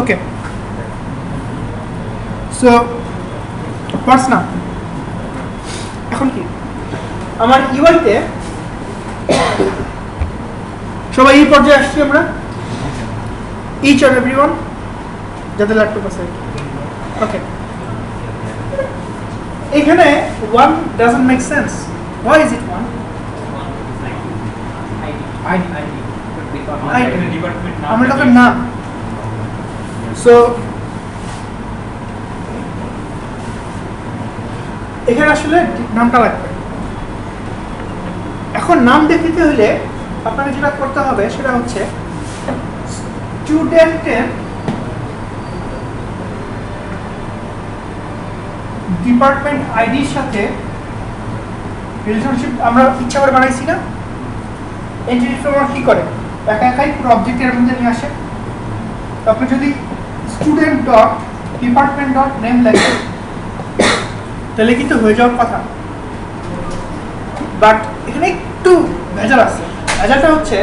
ওকে, so what's নাও। এখন কি আমার ইউআইতে সবাই এই পর্যায়ে আসছি আমরা, ইচ অ্যান্ড এভরিওয়ান যাদের ল্যাপটপ আছে। ওকে, এখানে 1 doesn't make sense. Why is it 1? আমার টাকার নাম। সো এখানে আসলে নামটা লাগবে। এখন নাম দেখাতে হলে আপনাকে যেটা করতে হবে সেটা হচ্ছে স্টুডেন্টের ডিপার্টমেন্ট আইডির সাথে রিলেশনশিপ আমরা ইচ্ছা করে বানাইছি না। এন্টিটি ফ্রেমওয়ার্ক কি করে, একা একাই পুরো অবজেক্টের মধ্যে নিয়ে আসে। আপনি যদি student dot department dot name লেখেন তাহলে কিন্তু হয়ে যাওয়ার কথা, বাট এখানে একটু ভেজাল আছে। ভেজালটা হচ্ছে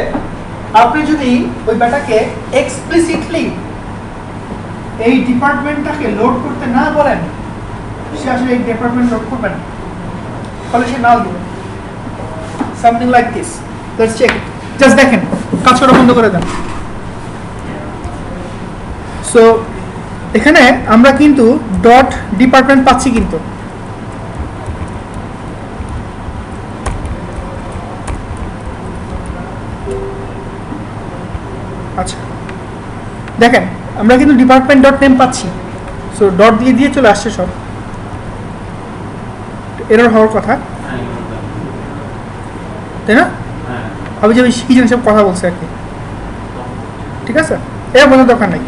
আপনি যদি ওই ব্যাটাকে এক্সপ্লিসিটলি এই ডিপার্টমেন্টটাকে লোড করতে না বলেন, সে আসলে এই ডিপার্টমেন্ট লোড করবে না, ফলে সে নাল দেবে। Something like this. Let's check it. Just দেখেন, কাজ করা বন্ধ করে দেন। সো এখানে আমরা কিন্তু ডট ডিপার্টমেন্ট পাচ্ছি কিন্তু। আচ্ছা দেখেন, আমরা কিন্তু ডিপার্টমেন্ট ডট নেম পাচ্ছি। সো ডট দিয়ে দিয়ে চলে আসছে সব, এরর হওয়ার কথা, তাই না? আমি যে কি জানি সব কথা বলছে আর কি। ঠিক আছে, এর বোঝার দরকার নেই।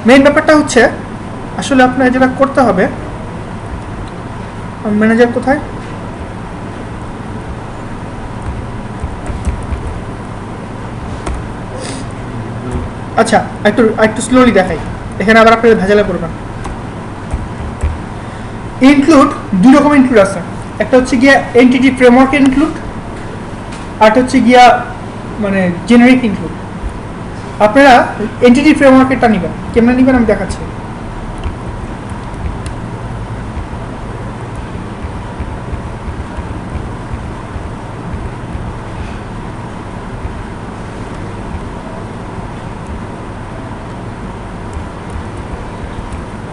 মেইন ব্যাপারটা হচ্ছে আসলে আপনার যেটা করতে হবে, ম্যানেজার কোথায়, আচ্ছা একটু স্লোলি দেখাই, এখানে আবার আপনাদের ভেজালে পড়বেন। ইনক্লুড দুই রকম ইনক্লুড আছে, একটা হচ্ছে গিয়া এন্টিটি ফ্রেমওয়ার্ক ইনক্লুড, আর হচ্ছে গিয়া মানে জেনারিক ইনক্লুড। আপনারা এন্টিটি ফ্রেমওয়ার্কেরটা নেবেন, কেমন নেবেন আমি দেখাচ্ছি।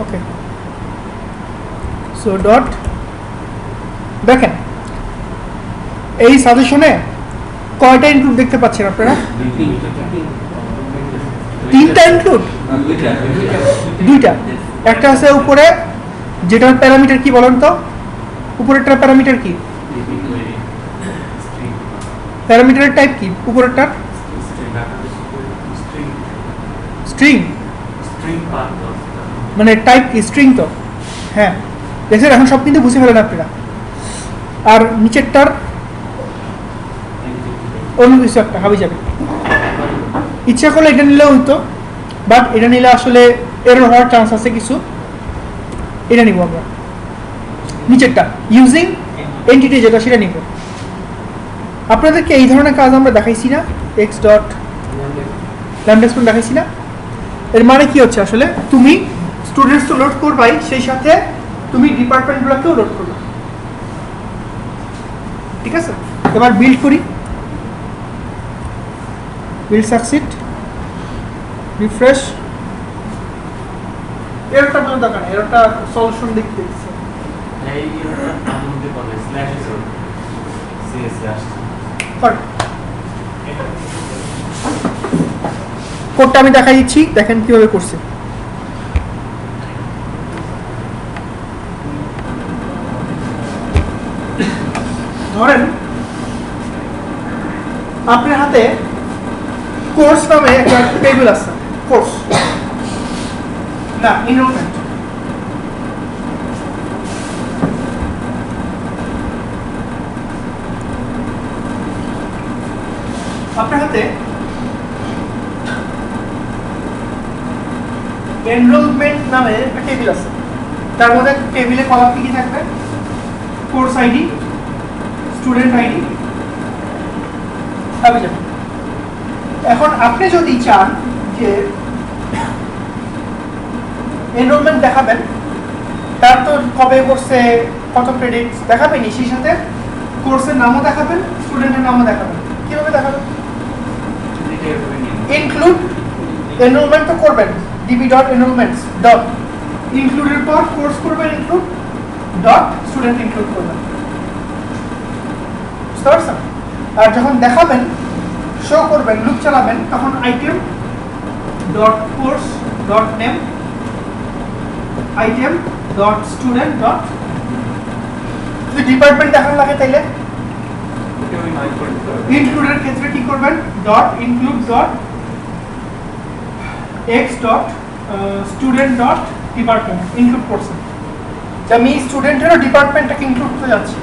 ওকে, সো ডট দেখেন এই সাজেশনে কয়টা ইনক্লুড দেখতে পাচ্ছেন আপনারা? তিনটা ইনক্লুড, দুইটা। একটা আছে উপরে, যেটার প্যারামিটার কি বলেন তো? উপরেরটার প্যারামিটার কি? প্যারামিটারের টাইপ কি উপরেরটার? স্ট্রিং, মানে টাইপ কি? স্ট্রিং তো। হ্যাঁ দেখছেন, এখন সব কিন্তু বুঝে ফেলেন আপনারা। আর নিচেরটার অন্য কিছু একটা হাবি যাবে। ইচ্ছা করলে এটা নিলেও হইতো, বাট এটা নিলে আসলে এরর হওয়ার চান্স আছে কিছু। এটা নিব আমরা নিচেরটা, ইউজিং এন্টিটি যেটা সেটা নিব। আপনাদেরকে এই ধরনের কাজ আমরা দেখাইছি না, এক্স ডট ল্যামডা স্পুন দেখাইছি না? এর মানে কি হচ্ছে, আসলে তুমি স্টুডেন্টস তো লোড করবাই, সেই সাথে তুমি ডিপার্টমেন্টগুলোকেও লোড করবে। ঠিক আছে, এবার বিল্ড করি। Build succeed, refresh. এরটা বলার দরকার নেই, এরটা সলিউশন দেখতে দিচ্ছে। এই এরটা মধ্যে বলে স্ল্যাশ এরর সিএসএ আসছে। কোডটা আমি দেখাই দিচ্ছি, দেখেন কিভাবে করছে। ধরেন আপনার হাতে কোর্স নামে একটা টেবিল আছে, কোর্স না এনরোলমেন্ট। আপনার হাতে এনরোলমেন্ট নামে একটা টেবিল আছে, তার মধ্যে টেবিলে কলাম কি থাকবে? কোর্স আইডি, স্টুডেন্ট আইডি, এখন আপনি যদি চান যে এনরোলমেন্ট দেখাবেন, তার তো কবে করছে, কত ক্রেডিট দেখাবেনই, সেই সাথে কোর্সের নামও দেখাবেন, স্টুডেন্টের নামও দেখাবেন। কিভাবে দেখাবেন? ইনক্লুড এনরোলমেন্ট তো করবেন, db.enrollments ডট ইনক্লুডের পর কোর্স করবেন, ইনক্লুড ডট স্টুডেন্ট ইনক্লুড করবেন, বুঝতে পারছেন? আর যখন দেখাবেন, শো করবেন, লুপ চালাবেন, তখন item dot course dot name item dot student dot, যদি ডিপার্টমেন্ট দেখানো লাগে তাইলে ইনক্লুডের ক্ষেত্রে কি করবেন? Dot include dot x dot student dot department include করছেন, আমি স্টুডেন্টেরও ডিপার্টমেন্টটাকে ইনক্লুড করতে যাচ্ছি।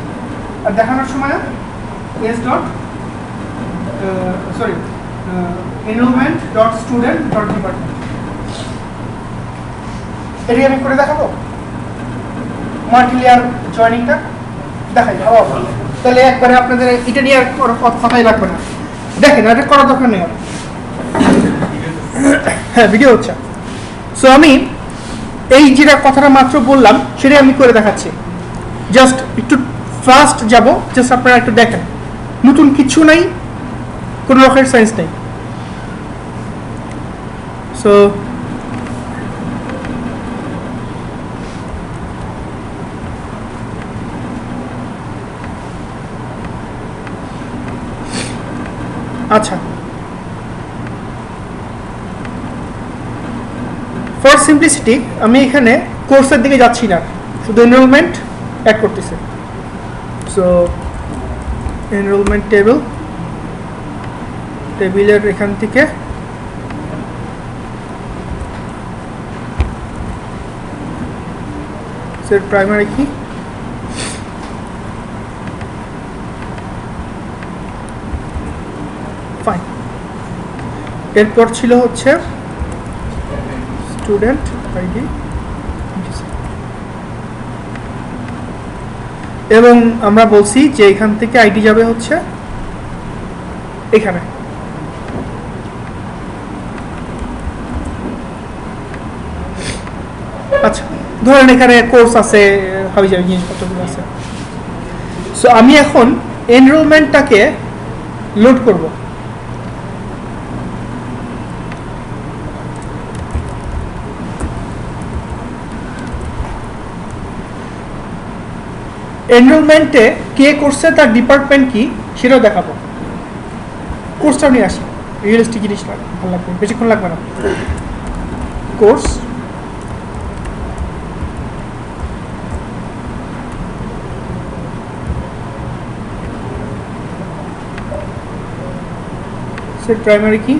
আর দেখানোর সময় S dot sorry enrolment dot student dot department, এটি আমি করে দেখাবো। মাল্টিলেয়ার জয়েনিংটা দেখাই যাবো, তাহলে একবারে আপনাদের এটা নিয়ে আর কথাই লাগবে না। দেখেন এটা করার দরকার নেই, হ্যাঁ ভিডিও হচ্ছে। সো আমি এই যেটা কথাটা মাত্র বললাম সেটাই আমি করে দেখাচ্ছি, জাস্ট একটু ফাস্ট যাব, জাস্ট আপনারা একটু দেখেন, নতুন কিছু নাই, কোনো রকমের সায়েন্স নেই। সো আচ্ছা, ফর সিম্পলিসিটি আমি এখানে কোর্সের দিকে যাচ্ছি না, শুধু এনরোলমেন্ট অ্যাড করতেছে। সো এনরোলমেন্ট টেবিলের এখান থেকে সেট প্রাইমারি কি, ফাইন। এরপর ছিল হচ্ছে স্টুডেন্ট আইডি, এবং আমরা বলছি যে এখান থেকে আইডি যাবে হচ্ছে এখানে। আচ্ছা, ধরেন এখানে কোর্স আছে, হাবি যাবি জিনিসপত্রগুলো আছে। সো আমি এখন এনরোলমেন্টটাকে লোড করব। এনরোলমেন্টে কে করছে, তার ডিপার্টমেন্ট কি সেটাও দেখাবো। কোর্সটা নিয়ে আসি, রিয়েলিস্টিক জিনিস ভালো লাগবে, বেশিক্ষণ লাগবে না। কোর্স সেট প্রাইমারি কি,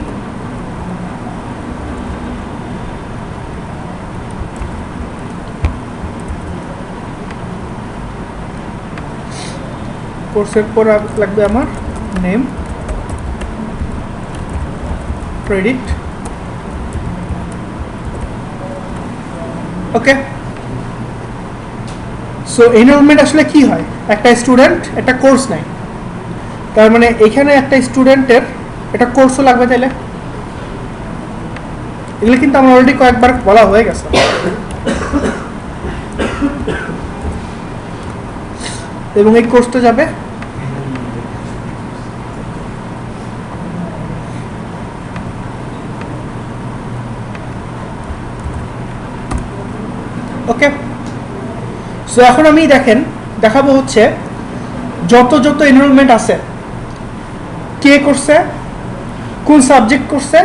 কোর্সের পর লাগবে আমার নেম, ক্রেডিট, ওকে। সো এনরোলমেন্ট আসলে কি হয়, একটা স্টুডেন্ট একটা কোর্স নেয়, তার মানে এখানে একটা স্টুডেন্টের একটা কোর্সও লাগবে তাইলে। এগুলো কিন্তু আমার অলরেডি কয়েকবার বলা হয়ে গেছে। এবং এই কোর্সটা যাবে ওকে। সো এখন আমি দেখেন দেখাবো হচ্ছে যত এনরোলমেন্ট আছে, কে করছে, কোন সাবজেক্ট করছে,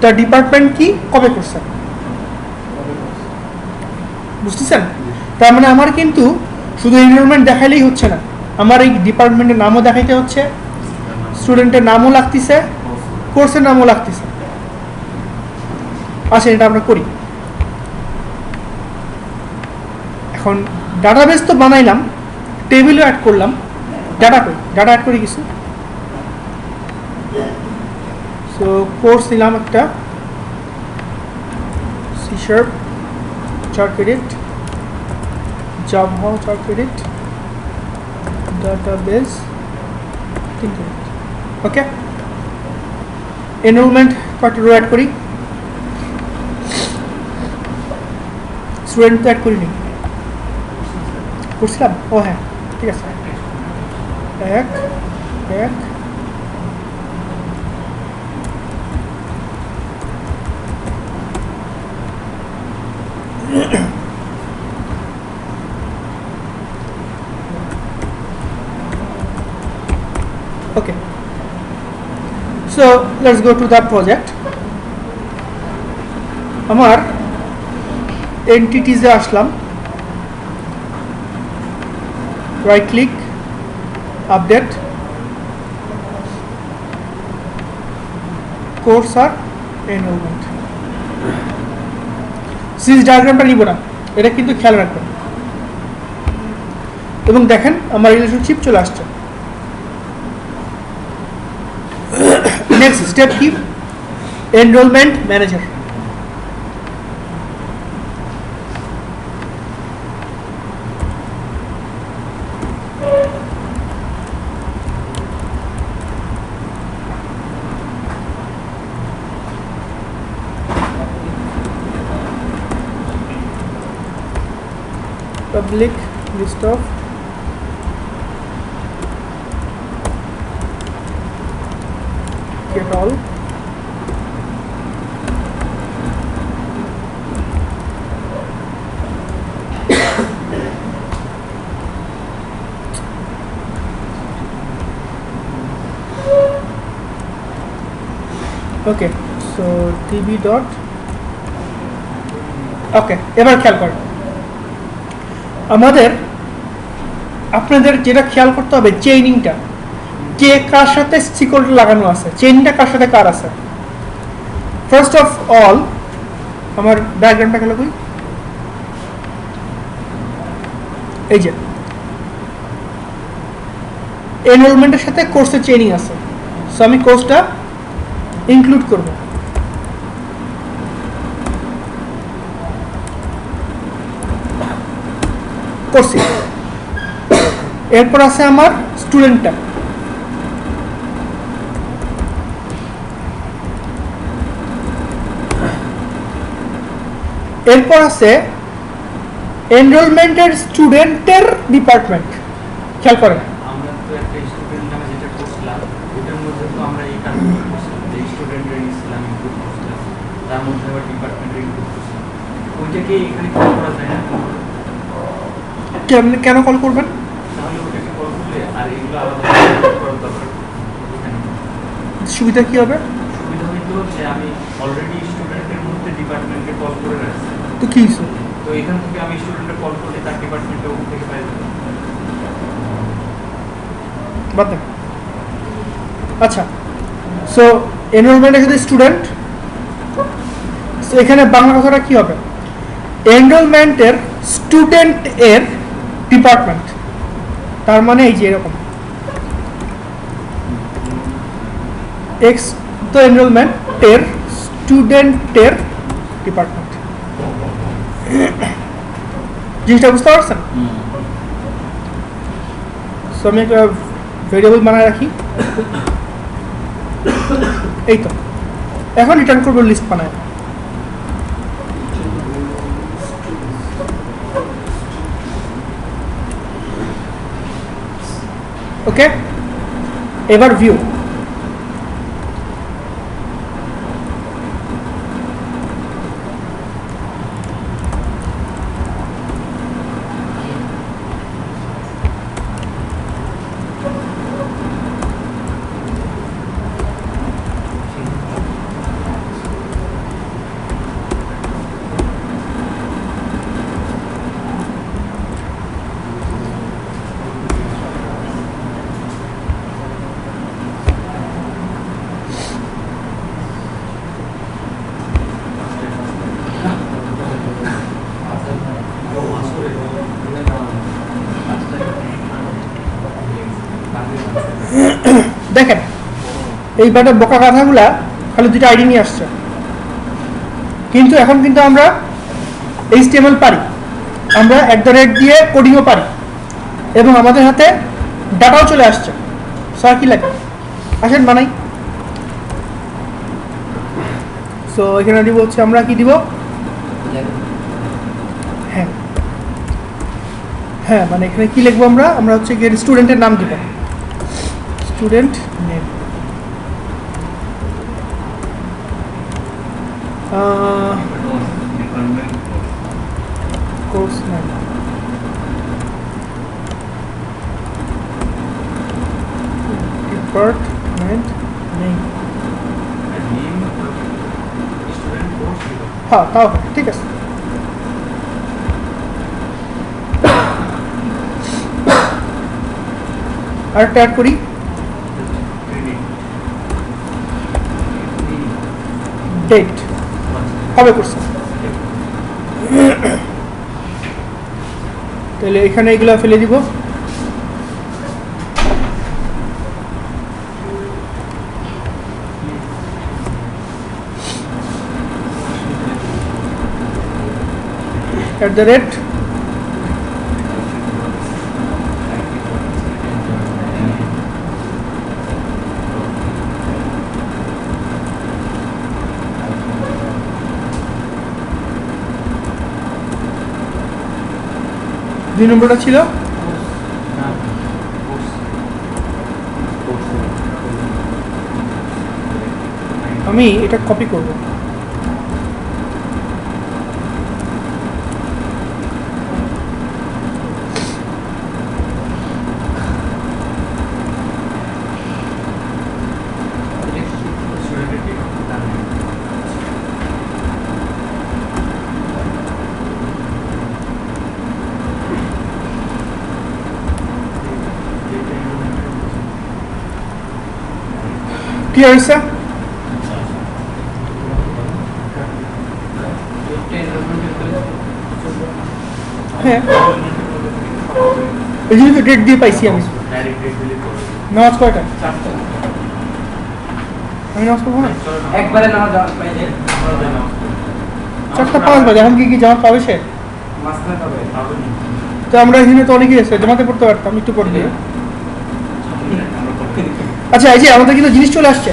তার ডিপার্টমেন্ট কি, কবে করছে, বুঝতেছেন? তার মানে আমার কিন্তু শুধু এনরোলমেন্ট দেখাইলেই হচ্ছে না, আমার এই ডিপার্টমেন্টের নামও দেখাইতে হচ্ছে, স্টুডেন্টের নামও লাগতেছে, কোর্সের নামও লাগতেছে। আচ্ছা, এটা আমরা করি। এখন ডাটাবেস তো বানাইলাম, টেবিলও অ্যাড করলাম, ডাটা অ্যাড করি কিছু। সো কোর্স নিলাম একটা, C# 4 credit, Java 4 credit, database 3 credit, okay. Enrollment কয়েকটা রো অ্যাড করি, স্টুডেন্ট তো অ্যাড করিনি, করছিলাম? ও হ্যাঁ, ঠিক আছে। এক এক okay, so let's go to the project. আমার এন্টিটিজে আসলাম, রাইট ক্লিক, আপডেট, কোর্স আর এনরোলমেন্ট। সিরিজ ডায়াগ্রামটা নিব না, এটা কিন্তু খেয়াল রাখবেন। এবং দেখেন আমার রিলেশনশিপ চলে আসছে। নেক্সট স্টেপ কি? Enrolment manager. Public list of get all, okay, so tb dot, okay, এবার খেয়াল করেন আমাদের, আপনাদের যেটা খেয়াল করতে হবে চেইনিংটা, কে কার সাথে শিকল লাগানো আছে, চেইনটা কার সাথে কার আছে। ফার্স্ট অফ অল আমার ডায়াগ্রামটা খেলা কই, এই যে এনরোলমেন্টের সাথে কোর্সের চেইনিং আছে, সো আমি কোর্সটা ইনক্লুড করব। করছি, এরপর আছে আমার স্টুডেন্টটা, এরপর আছে এনরোলমেন্টের স্টুডেন্টের ডিপার্টমেন্ট। খেয়াল করেন আমরা তো একটা স্টুডেন্ট নামে যেটা করছিলাম ওটার মধ্যে তো আমরা এই কাজগুলো করছিলাম, যে স্টুডেন্টের ইসলাম ইনক্লুড করছিলাম, তার মধ্যে আবার ডিপার্টমেন্টের ইনক্লুড করছিলাম। ওইটাকে এখানে কল করা যায় না? কেন কল করবেন? তাহলে ওটাকে কল করলে আর এগুলো আলাদা করার দরকার সুবিধা কি হবে? সুবিধা হইতো যে আমি অলরেডি স্টুডেন্টের মধ্যে ডিপার্টমেন্টে কল করে রাখছি, তো কি হয়েছে? তো এখান থেকে আমি স্টুডেন্টে কল করলে তার ডিপার্টমেন্টে ওখান থেকে পাই যাবো। বাদ দেন। আচ্ছা, সো এনরোলমেন্টের সাথে স্টুডেন্ট, সো এখানে বাংলা কথাটা কি হবে? এনরোলমেন্টের স্টুডেন্ট এর ডিপার্টমেন্ট, তার মানে এই যে এরকম এক্স, তো এনরোলমেন্টের স্টুডেন্টের ডিপার্টমেন্ট। জিনিসটা বুঝতে পারছেন? সো আমি একটা ভেরিয়েবল বানায় রাখি, এই তো এখন রিটার্ন করবো লিস্ট বানায়। ওকে, এবার ভিউ। দেখেন এইবারে বোকা কথাগুলা খালি দুটো আইডি নিয়ে আসছে, কিন্তু এখন কিন্তু আমরা HTML পারি, আমরা @ দিয়ে কোডিংও পারি, এবং আমাদের হাতে ডাটাও চলে আসছে। স্যার কি লাগে, আসেন বানাই। সো এখানে দিব হচ্ছে আমরা কি দিব, হ্যাঁ মানে এখানে কি লিখবো আমরা আমরা হচ্ছে গিয়ে স্টুডেন্টের নাম দিব student name course name department name হ্যাঁ তাও হয়, ঠিক আছে আরেকটা অ্যাড করি ডেট কবে করছে তাহলে এখানে এগুলো ফেলে দিব @ দুই নম্বরটা ছিল আমি এটা কপি করব ক্লিয়ার হয়েছে হ্যাঁ এই জন্য তো ডেট দিয়ে পাইছি আমি নামাজ কয়টা আমি নামাজ পড়বো না একবারে নামাজ পাইলে 4:05 বাজে এখন কি জামাত পাবে সে মাসনা পাবে তো আমরা এখানে তো অনেকেই আছে জামাতে পড়তে পারতাম একটু পড়ে দিয়ে আচ্ছা এই যে আমাদের কিন্তু জিনিস চলে আসছে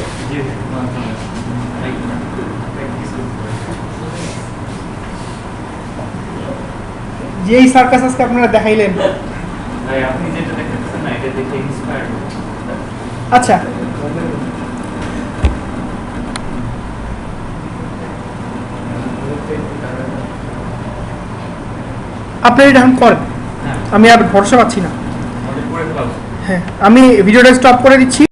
যে এই সার্কাস আজকে আপনারা দেখাইলেন আপনি যেটা দেখাচ্ছেন না এটা দেখে ইন্সপায়ার্ড আচ্ছা আপনারা এটা এখন করেন আমি আর ভরসা পাচ্ছি না আমাদের পুরো ক্লাস হ্যাঁ আমি ভিডিওটা স্টপ করে দিচ্ছি